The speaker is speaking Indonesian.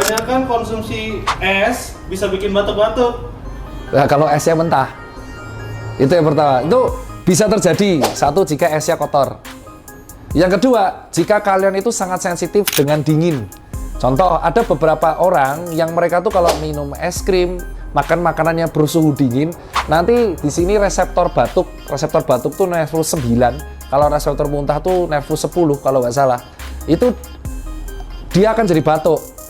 kebanyakan konsumsi es bisa bikin batuk-batuk. Nah, kalau esnya mentah, itu yang pertama. Itu bisa terjadi. Satu, jika esnya kotor. Yang kedua, jika kalian itu sangat sensitif dengan dingin. Contoh, ada beberapa orang yang mereka tuh kalau minum es krim, makan makanan yang bersuhu dingin, nanti di sini reseptor batuk tuh nervus 9. Kalau reseptor muntah tuh nervus 10 kalau nggak salah. Itu dia akan jadi batuk.